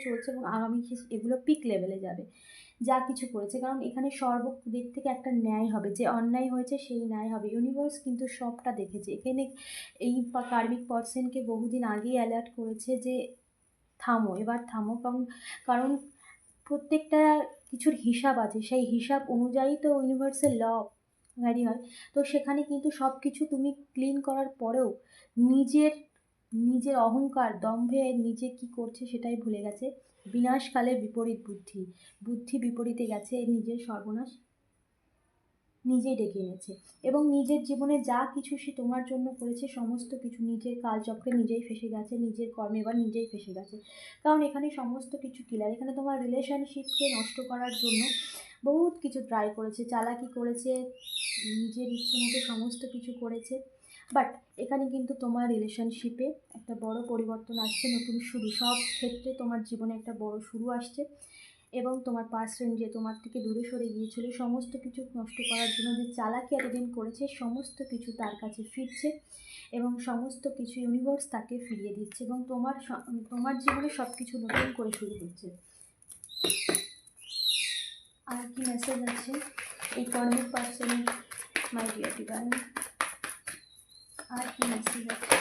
চলছে এবং আগামী এগুলো পিক লেভেলে যাবে। যা কিছু করেছে, কারণ এখানে সর্বদিক থেকে একটা ন্যায় হবে, যে অন্যায় হয়েছে সেই ন্যায় হবে। ইউনিভার্স কিন্তু সবটা দেখেছে। এখানে এই কার্মিক পারসনকে বহুদিন আগেই অ্যালার্ট করেছে যে থামো, এবার থামো। কারণ কারণ প্রত্যেকটা কিছুর হিসাব আছে, সেই হিসাব অনুযায়ী তো ইউনিভার্সের ল ভ্যারি হয়। তো সেখানে কিন্তু সব কিছু তুমি ক্লিন করার পরেও নিজের নিজের অহংকার দম্ভে নিজে কি করছে সেটাই ভুলে গেছে। বিনাশকালে বিপরীত বুদ্ধি, বুদ্ধি বিপরীতে গেছে, নিজের সর্বনাশ নিজেই ডেকে এনেছে। এবং নিজের জীবনে যা কিছু সে তোমার জন্য করেছে সমস্ত কিছু নিজের কালচক্রে নিজেই ফেসে গেছে, নিজের কর্মে এবার নিজেই ফেসে গেছে। কারণ এখানে সমস্ত কিছু ক্লিয়ার। এখানে তোমার রিলেশনশিপকে নষ্ট করার জন্য বহুত কিছু ট্রাই করেছে, চালাকি করেছে, নিজের ইচ্ছে মতো সমস্ত কিছু করেছে। বাট এখানে কিন্তু তোমার রিলেশনশিপে একটা বড় পরিবর্তন আসছে, নতুন শুরু। সব ক্ষেত্রে তোমার জীবনে একটা বড় শুরু আসছে। এবং তোমার পার্সন যে তোমার থেকে দূরে সরে গিয়েছিল, সমস্ত কিছু নষ্ট করার জন্য যে চালাকি এতদিন করেছে, সমস্ত কিছু তার কাছে ফিরছে এবং সমস্ত কিছু ইউনিভার্স তাকে ফিরিয়ে দিচ্ছে এবং তোমার জীবনে সব কিছু নতুন করে শুরু হচ্ছে। আর কি মেসেজ আছে এই কর্মিক পার্সনের, মাই ডিয়ার ডিভাইন? আর কি মেসেজ আছে?